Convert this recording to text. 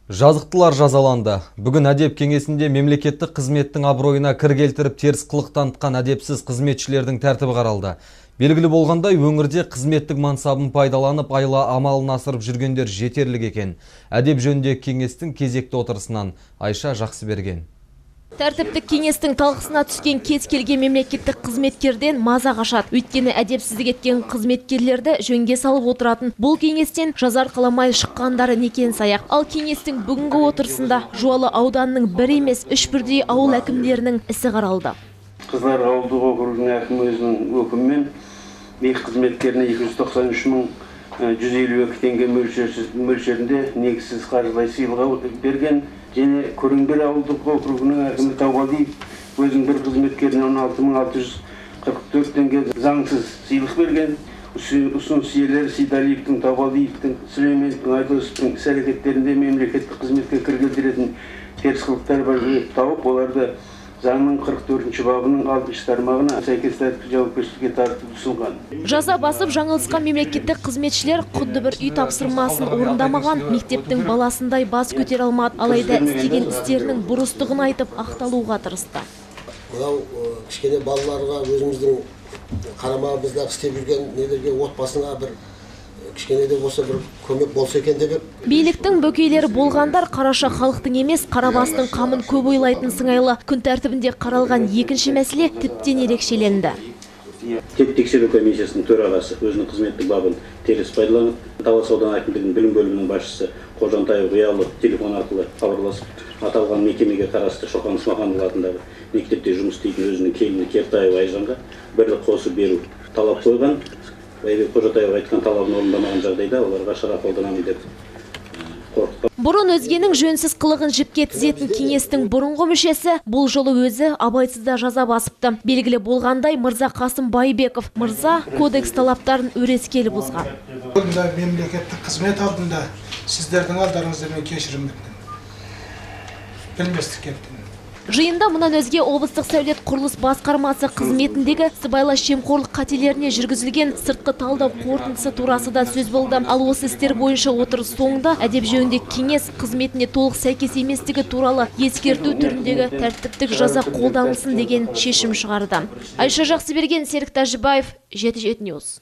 Жазықтылар жазаланды. Бүгін әдеп кеңесінде мемлекеттік қызметтің абыройына кір келтіріп теріс қылық танытқан әдепсіз қызметшілердің тәртібі қаралды. Белгілі болғандай, өңірде қызметтік мансабын пайдаланып айла амалын асырып жүргендер жетерлік екен. Әдеп жөніндегі кеңестің кезекті отырысынан Айша Жақсыберген. Тәртіптік кеңестің талқысына түскен кез келген мемлекеттік қызметкерден маза қашады. Өйткені әдепсіздік еткен қызметкерлерді жөнге салып отыратын бұл кеңестен жазар қаламай шыққандары некен саяқ. Ал кеңестің бүгінгі отырысында Жуалы ауданының бір емес, үш бірдей ауыл әкімдерінің ісі қаралды. Қызыларық ауылдық округінің әкімі өзінің өкімімен бек қызметкеріне 293.152 теңге мөлшерінде негізсіз қаржылай сыйлық берген. Және Көрінбер ауылдық округінің әкімі Тауғалиев өзінің бір қызметкеріне 16.644 теңге заңсыз сыйлық берген. Ұсыныс иелері Сейдалиевтің, Тауғалиевтің, Сүлейменовтің, Айдосовтың іс-әрекеттерінде мемлекеттік қызметке кір келтіретін теріс қылықтар бар деп тауып, оларды заңның 44-ші бабының 6-шы тармағына сәйкес тәртіптік жауапкершілікке тартып ұсынған. Жаза басып жаңылысқан мемлекеттік қызметшілер құдды бір үй тапсырмасын орындамаған, мектептің баласындай бас көтере алмады. Алайда істеген істерінің бұрыстығын айтып ақталуға тырысты. Мынау кішкене балаларға өзіміздің қарамағымызда істеп жүрген нелерге отбасына бір кішкене де болса бір көмек болса екен деп. Биліктің бөкейлері болғандар қараша халықтың емес, қарабастың қамын көп ойлайтын сыңайлы. Күн тәртібінде қаралған екінші мәселе тіптен ерекшеленді. Тексеру комиссиясының төрағасы өзінің қызметтік бабын теріс пайдаланып, Талас ауданы әкімдігінің білім бөлімінің басшысы Қожантаев ұялы телефон арқылы хабарласып, аталған мекемеге қарасты Шоқан Смаханұлы атындағы мектепте жұмыс істейтін өзінің келіні Кертаева Айжанға бірлік қосып беру талап қойған. Қожатаев айтқан талабын орындамаған жағдайда оларға шара қолданамын деп қорқытты. Бұрын өзгенің жөнсіз қылығын жіпке тізетін кеңестің бұрынғы мүшесі бұл жолы өзі абайсызда жаза басыпты. Белгілі болғандай Мырза Қасым Байбеков Мырза кодекс талаптарын өрескел бұзған. Бұнда мемлекеттік қызмет алдында сіздердің алдарыңызда мен кешірім білместік еттім. Жиында мұнан өзге облыстық сәулет құрылыс басқармасы қызметіндегі сыбайлас жемқорлық қателеріне жүргізілген сыртқы талдау қорытындысы турасы да сөз болды. Ал осы істер бойынша отырыс соңында әдеп жөніндегі кеңес қызметіне толық сәйкес еместігі туралы ескерту түріндегі тәртіптік жаза қолданылсын деген шешім шығарды. Айша Жақсыберген, Серік Тәжібаев, 7/7 News.